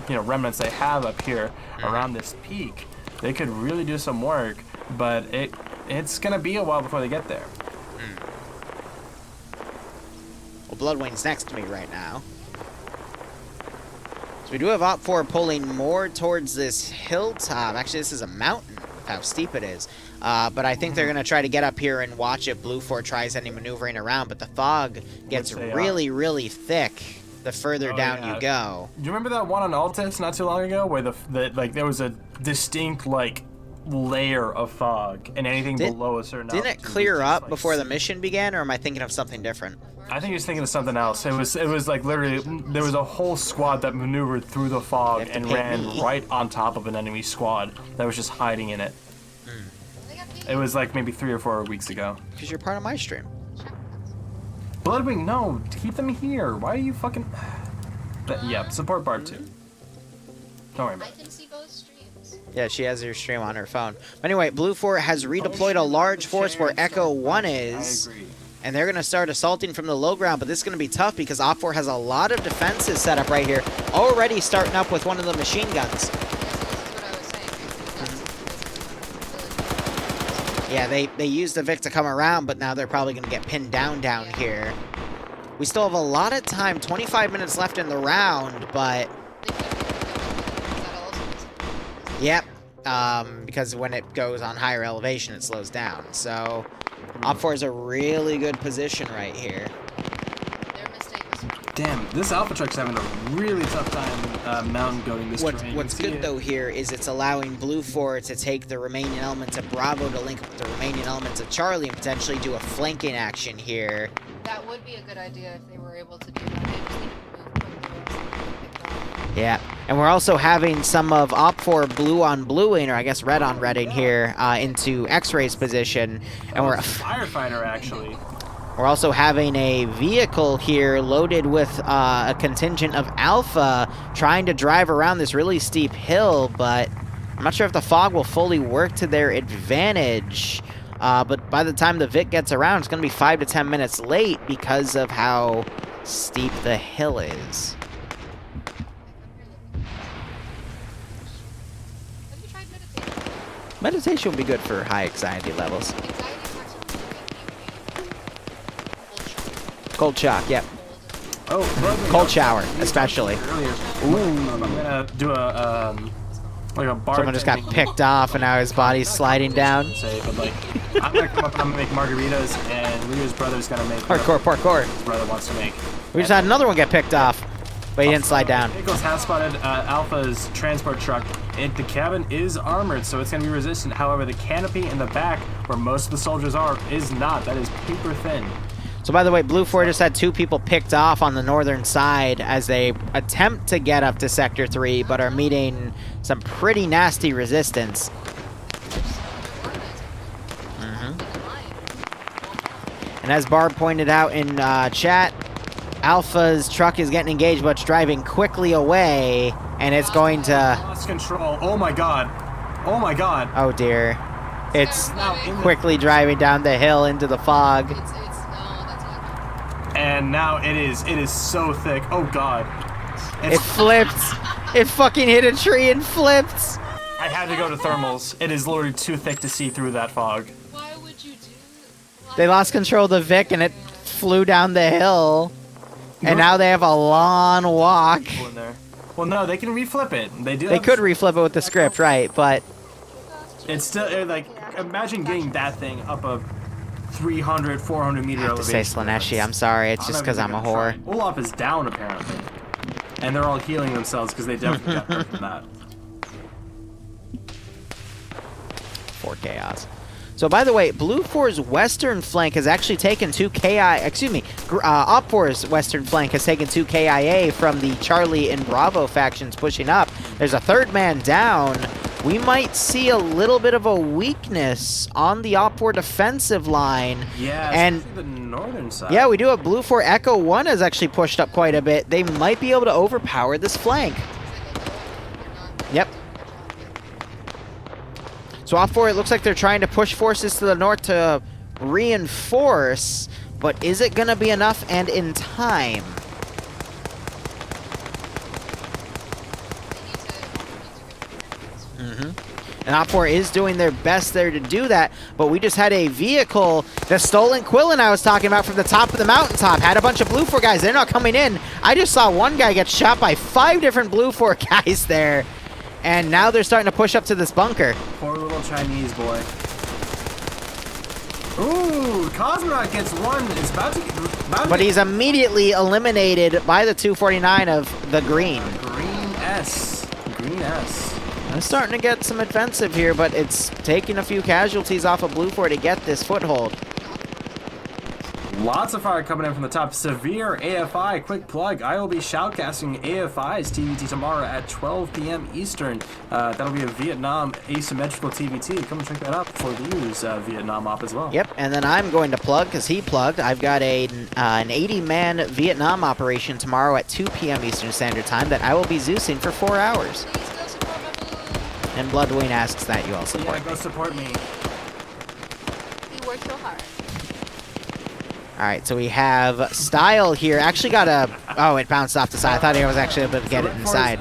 remnants they have up here around this peak, they could really do some work. But it's gonna be a while before they get there. Well, Bloodwing's next to me right now. So we do have OPFOR pulling more towards this hilltop. Actually, this is a mountain with how steep it is. But I think they're gonna try to get up here and watch if BLUFOR tries any maneuvering around. But the fog gets really, really thick the further down you go. Do you remember that one on Altus not too long ago where there was a distinct layer of fog, and anything below a certain altitude? Didn't it clear up before the mission began, or am I thinking of something different? I think he was thinking of something else. It was like literally there was a whole squad that maneuvered through the fog and ran right on top of an enemy squad that was just hiding in it. It was like maybe 3 or 4 weeks ago. Because you're part of my stream. Bloodwing, no, keep them here. Why are you fucking? Yeah, support part 2. Don't worry about it. I can see both streams. Yeah, she has her stream on her phone. But anyway, BLUFOR has redeployed a large force where Echo 1 is. I agree. And they're going to start assaulting from the low ground, but this is going to be tough because OPFOR has a lot of defenses set up right here. Already starting up with one of the machine guns. Yeah, they used the Vic to come around, but now they're probably going to get pinned down here. We still have a lot of time, 25 minutes left in the round, but... Yep, because when it goes on higher elevation, it slows down. So, OPFOR is a really good position right here. Damn, this Alpha truck's having a really tough time mountain goading this terrain. What's good though here is it's allowing BLUFOR to take the remaining elements of Bravo to link up with the remaining elements of Charlie and potentially do a flanking action here. That would be a good idea if they were able to do that. They just need to move quickly. Yeah, and we're also having some of OPFOR blue on bluing, or I guess red on redding here, into X-Ray's position, and we're a firefighter actually. We're also having a vehicle here loaded with a contingent of Alpha trying to drive around this really steep hill, but I'm not sure if the fog will fully work to their advantage. But by the time the Vic gets around, it's going to be 5 to 10 minutes late because of how steep the hill is. Have you tried meditation? Meditation will be good for high anxiety levels. Cold shock, yep. Oh, Cold shower, especially. I'm gonna do a like a bar. Someone just got picked off and now his body's sliding down. Say, but like, I'm gonna come up and I'm gonna make margaritas, and Liru's brother's gonna make. Parkour. His brother wants to make. We just had another one get picked off, but he didn't slide down. Nichols has spotted Alpha's transport truck. The cabin is armored, so it's gonna be resistant. However, the canopy in the back, where most of the soldiers are, is not. That is paper thin. So by the way, BLUFOIR just had 2 people picked off on the northern side as they attempt to get up to Sector 3, but are meeting some pretty nasty resistance. And as Barb pointed out in chat, Alpha's truck is getting engaged, but it's driving quickly away, and it's going to... Lost control. Oh my god. Oh my god. Oh dear. It's quickly driving down the hill into the fog. And now it is so thick. Oh god. It flipped. It fucking hit a tree and flipped. I had to go to thermals. It is literally too thick to see through that fog. Why would you do that? They lost control of the Vic and it flew down the hill. And now they have a long walk. Well, no, they can reflip it. They do. They could reflip it with the script, right? But it's still like, imagine getting that thing up a 300, 400 meter I have to say elevation. Slaneshi, I'm sorry. It's just because I'm a whore. Olaf is down apparently, and they're all healing themselves because they definitely got hurt from that. 4 chaos. So by the way, BLUFOR's western flank has actually taken 2 OPFOR's western flank has taken 2 KIA from the Charlie and Bravo factions pushing up. There's a 3rd man down. We might see a little bit of a weakness on the OPFOR defensive line. Yeah, and the northern side. yeah, we do have BLUFOR Echo 1 has actually pushed up quite a bit. They might be able to overpower this flank. Yep. So OPFOR, it looks like they're trying to push forces to the north to reinforce, but is it going to be enough and in time? And OPFOR is doing their best there to do that, but we just had a vehicle, the stolen Quillen I was talking about from the top of the mountaintop, had a bunch of BLUFOR guys. They're not coming in. I just saw one guy get shot by 5 different BLUFOR guys there. And now they're starting to push up to this bunker. Poor little Chinese boy. Ooh, Cosmonaut gets one. It's about to get... But he's immediately eliminated by the 249 of the green. Green S. Green S. It's starting to get some offensive here, but it's taking a few casualties off of BLUFOR to get this foothold. Lots of fire coming in from the top. Severe AFI, quick plug. I will be shoutcasting AFI's TVT tomorrow at 12 p.m. Eastern. That'll be a Vietnam asymmetrical TVT. Come and check that out before we use Vietnam op as well. Yep, and then I'm going to plug, because he plugged. I've got an 80-man Vietnam operation tomorrow at 2 p.m. Eastern Standard Time that I will be Zeusing for 4 hours. And Bloodwing asks that you all support Yeah, go support me. You work so hard. Alright, so we have Style here. Actually got a... Oh, it bounced off the side. I thought he was actually able to get it inside.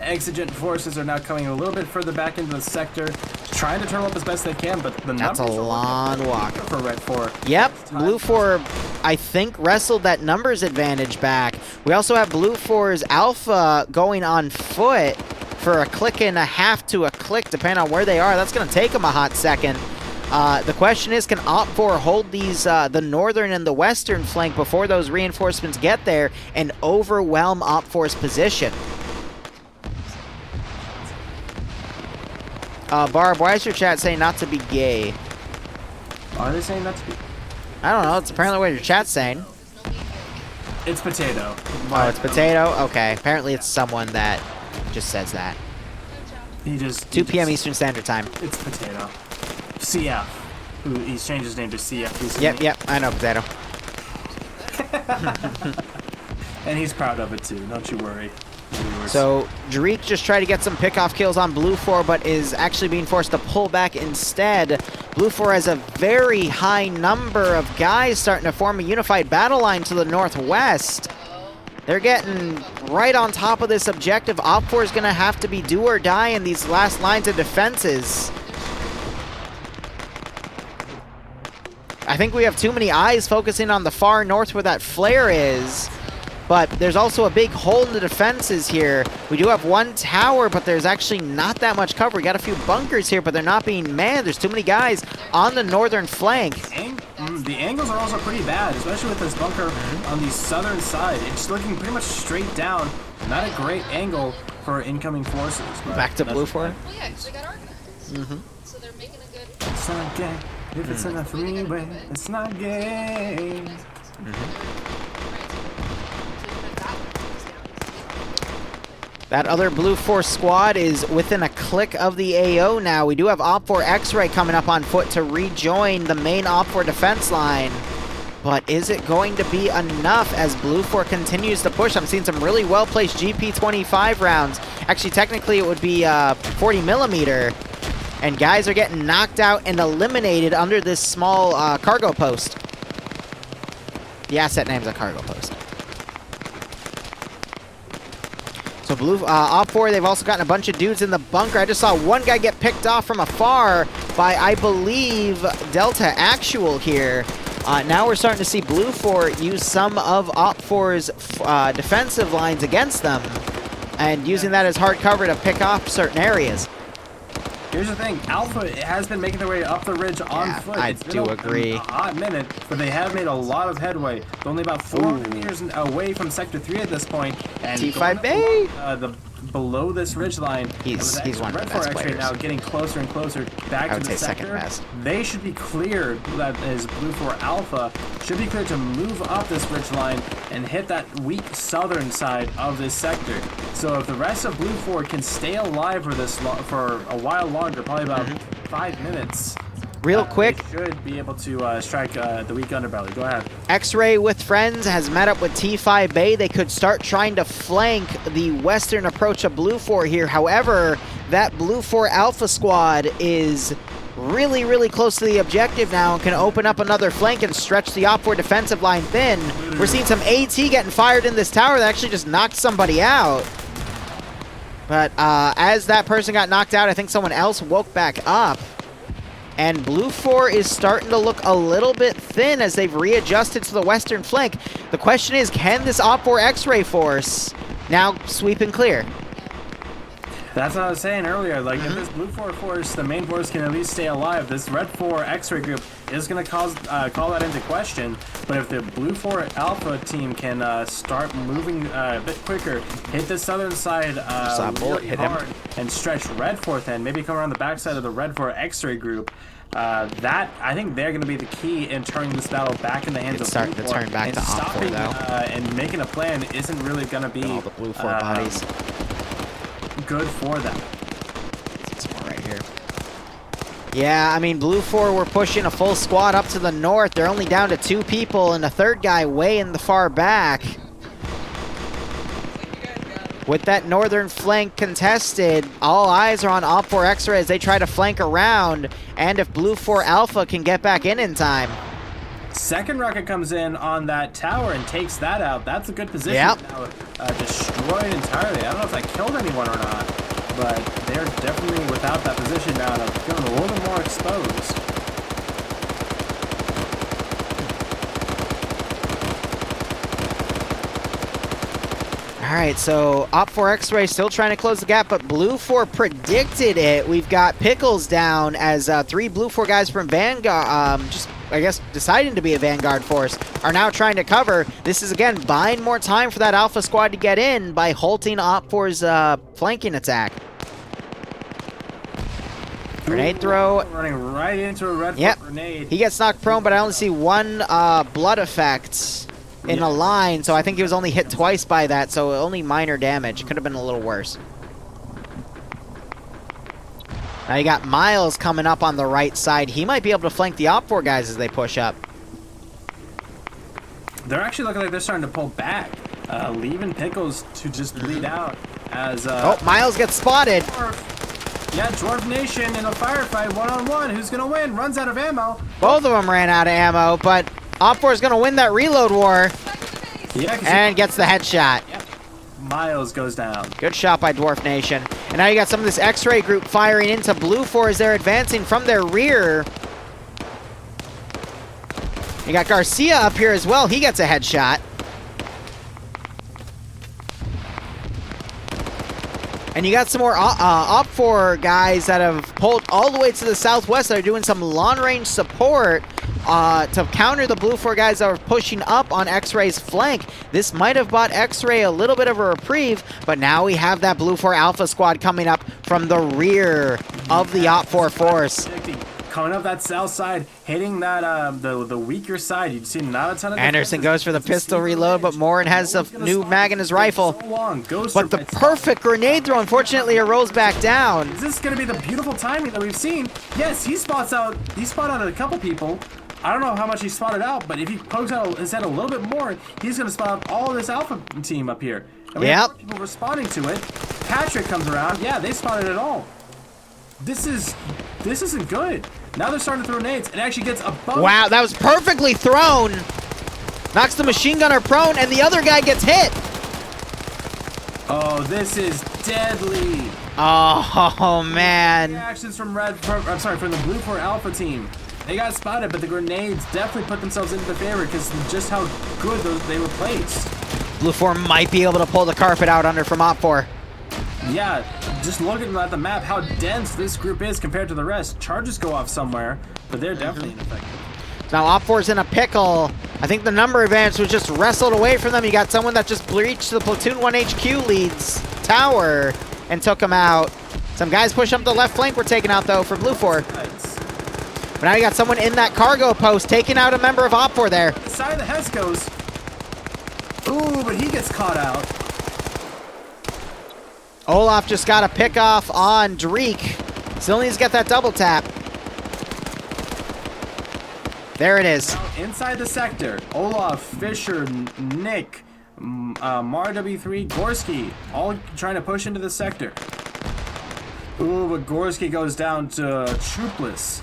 Exigent forces are now coming a little bit further back into the sector, trying to turn up as best they can, but the That's a numbers are long walk. for Red 4. Yep, BLUFOR, I think, wrestled that numbers advantage back. We also have BLUFOR's Alpha going on foot for a click and a half to a click, depending on where they are. That's going to take them a hot second. The question is, can OPFOR hold these, the northern and the western flank before those reinforcements get there and overwhelm OPFOR's position? Barb, why is your chat saying not to be gay? Are they saying not to be? I don't know. It's apparently what your chat's saying. It's potato. Oh, it's potato? Okay. Apparently it's someone that just says that. He just... 2 p.m. Eastern Standard Time. It's potato. CF. He's changed his name to CF recently. Yep, I know potato. And he's proud of it too, don't you worry. So, Drake just tried to get some pick-off kills on BLUFOR, but is actually being forced to pull back instead. BLUFOR has a very high number of guys starting to form a unified battle line to the northwest. They're getting right on top of this objective. OPFOR is going to have to be do or die in these last lines of defenses. I think we have too many eyes focusing on the far north where that flare is. But there's also a big hole in the defenses here. We do have one tower, but there's actually not that much cover. We got a few bunkers here, but they're not being manned. There's too many guys on the northern flank. The angles are also pretty bad, especially with this bunker on the southern side. It's looking pretty much straight down. Not a great angle for incoming forces. Back to BLUFOR. Well, yeah, because they got organized. So they're making a good... It's not gay. If it's in a freeway, it's not gay. That other BLUFOR squad is within a click of the AO now. We do have OPFOR X-Ray coming up on foot to rejoin the main OPFOR defense line. But is it going to be enough as BLUFOR continues to push? I'm seeing some really well-placed GP25 rounds. Actually, technically, it would be 40 millimeter. And guys are getting knocked out and eliminated under this small cargo post. The asset name's a cargo post. So OPFOR, they've also gotten a bunch of dudes in the bunker. I just saw one guy get picked off from afar by, I believe, Delta Actual here. Now we're starting to see BLUFOR use some of OPFOR's defensive lines against them and using that as hard cover to pick off certain areas. Here's the thing, Alpha has been making their way up the ridge on foot. I do agree. A hot minute, but they have made a lot of headway. They're only about 400 meters away from Sector 3 at this point. And T5A! Below this ridge line, he's one of the best players. Now getting closer and closer back to the sector. They should be cleared, that is BLUFOR Alpha, should be cleared to move up this ridge line and hit that weak southern side of this sector. So if the rest of BLUFOR can stay alive for this for a while longer, probably about 5 minutes, real quick, they should be able to strike the weak underbelly. Go ahead. X-Ray with friends has met up with T5A. They could start trying to flank the western approach of BLUFOR here. However, that BLUFOR Alpha squad is really, really close to the objective now and can open up another flank and stretch the OPFOR defensive line thin. We're seeing some AT getting fired in this tower that actually just knocked somebody out. But as that person got knocked out, I think someone else woke back up. And BLUFOR is starting to look a little bit thin as they've readjusted to the western flank. The question is, can this OPFOR X-Ray force now sweep and clear? That's what I was saying earlier. Like, if this BLUFOR force, the main force, can at least stay alive, this Red 4 X-Ray group is going to call that into question. But if the BLUFOR Alpha team can start moving a bit quicker, hit the southern side really hard, and stretch Red 4 thin, maybe come around the backside of the Red 4 X-Ray group, that, I think they're going to be the key in turning this battle back in the hands of BLUFOR. It's starting to turn back to OPFOR, though. And making a plan isn't really going to be all the BLUFOR bodies. Good for them. Some more right here. Yeah, I mean, BLUFOR were pushing a full squad up to the north. They're only down to 2 people and a third guy way in the far back. With that northern flank contested, all eyes are on OPFOR X-Ray as they try to flank around, and if BLUFOR Alpha can get back in time. Second rocket comes in on that tower and takes that out. That's a good position. Yep. Now, destroyed entirely. I don't know if that killed anyone or not, but they're definitely without that position now and feeling a little bit more exposed. All right, so OPFOR X-Ray still trying to close the gap, but BLUFOR predicted it. We've got Pickles down as 3 BLUFOR guys from Vanguard, just, I guess, deciding to be a Vanguard force, are now trying to cover. This is, again, buying more time for that Alpha squad to get in by halting OPFOR's flanking attack. Grenade throw. Running right into a Red 4 grenade. He gets knocked prone, but I only see 1 blood effect in a line, so I think he was only hit twice by that, so only minor damage. Could have been a little worse. Now you got Miles coming up on the right side. He might be able to flank the OPFOR guys as they push up. They're actually looking like they're starting to pull back, leaving Pickles to just bleed out as... oh, Miles gets spotted. Yeah, Dwarf Nation in a firefight, one-on-one. Who's going to win? Runs out of ammo. Both of them ran out of ammo, but OPFOR is going to win that reload war. Yeah, and gets the headshot. Yep. Miles goes down. Good shot by Dwarf Nation. And now you got some of this X-Ray group firing into BLUFOR as they're advancing from their rear. You got Garcia up here as well. He gets a headshot. And you got some more OPFOR guys that have pulled all the way to the southwest that are doing some long-range support to counter the BLUFOR guys that are pushing up on X-Ray's flank. This might have bought X-Ray a little bit of a reprieve, but now we have that BLUFOR Alpha squad coming up from the rear of the OPFOR force. Coming up that south side, hitting that the weaker side. You'd see not a ton of. Anderson goes for the pistol reload, but Morin has a new mag in his rifle. But the perfect grenade throw, unfortunately, it rolls back down. Is this going to be the beautiful timing that we've seen? Yes, he spotted out a couple people. I don't know how much he spotted out, but if he pokes out his head a little bit more, he's going to spot out all of this Alpha team up here. And we have people responding to it. Patrick comes around. Yeah, they spotted it all. This isn't good. Now they're starting to throw nades. It actually gets above. Wow, that was perfectly thrown. Knocks the machine gunner prone, and the other guy gets hit. Oh, this is deadly. Oh man. Reactions from from the BLUFOR Alpha team. They got spotted, but the grenades definitely put themselves into the favor because just how good they were placed. BLUFOR might be able to pull the carpet out under from OPFOR. Yeah, just looking at the map, how dense this group is compared to the rest. Charges go off somewhere, but they're definitely ineffective. Now OPFOR's in a pickle. I think the number advantage was just wrestled away from them. You got someone that just breached the Platoon 1 HQ lead's tower and took him out. Some guys push up the left flank were taken out, though, for BLUFOR. But now you got someone in that cargo post taking out a member of OPFOR there. The side of the Hess goes. Ooh, but he gets caught out. Olaf just got a pick off on Dreek. Still needs to get that double tap. There it is. Now, inside the sector, Olaf, Fisher, Nick, MarW3, Gorski, all trying to push into the sector. Ooh, but Gorski goes down to Troopless.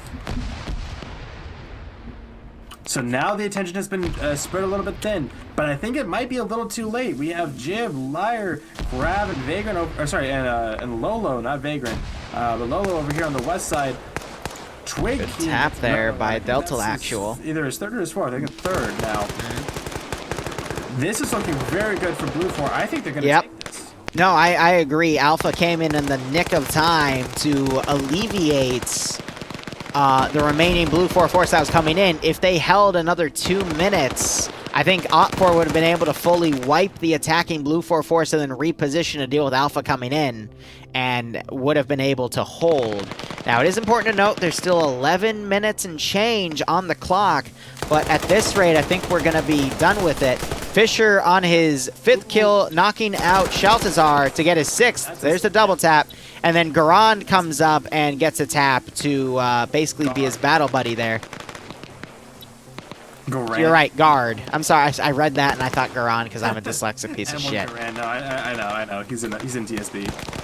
So now the attention has been spread a little bit thin, but I think it might be a little too late. We have Jib, Liar, Grav, and Vagrant, and Lolo, not Vagrant, but Lolo over here on the west side. Twig. Good tap there by Delta Actual. Either his third or his fourth. I think it's third now. This is looking very good for BLUFOR. I think they're going to take this. No, I agree. Alpha came in the nick of time to alleviate the remaining BLUFOR force that was coming in. If they held another 2 minutes, I think OPFOR would have been able to fully wipe the attacking BLUFOR force and then reposition to deal with Alpha coming in, and would have been able to hold. Now, it is important to note there's still 11 minutes and change on the clock, but at this rate, I think we're going to be done with it. Fisher on his 5th kill, knocking out Shaltazar to get his 6th. There's the double tap. And then Garand comes up and gets a tap to basically be his battle buddy there. Garand. You're right, guard. I'm sorry, I read that and I thought Garand because I'm a dyslexic piece of shit. Garand. No, I know. He's in TSB.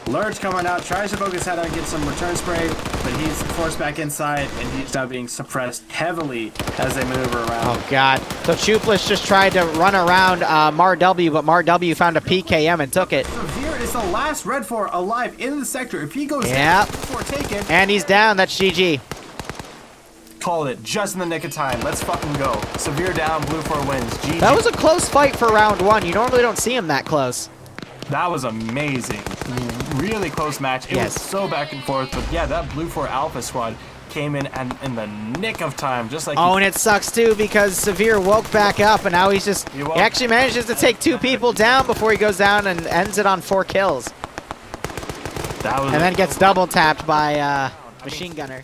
Lurch coming out, tries to focus head on get some return spray, but he's forced back inside, and he's now being suppressed heavily as they maneuver around. Oh, God. So Chupless just tried to run around MarW, but MarW found a PKM and took it. Severe is the last Red 4 alive in the sector. If he goes down, taken. And he's down. That's GG. Called it just in the nick of time. Let's fucking go. Severe down, BLUFOR wins. GG. That was a close fight for round 1. You normally don't see him that close. That was amazing. Really close match. It was so back and forth, but yeah, that BLUFOR Alpha squad came in and in the nick of time, just like. Oh, and it sucks too because Severe woke back up, and now he actually manages to take 2 people down before he goes down and ends it on 4 kills. And then gets double tapped by Machine Gunner.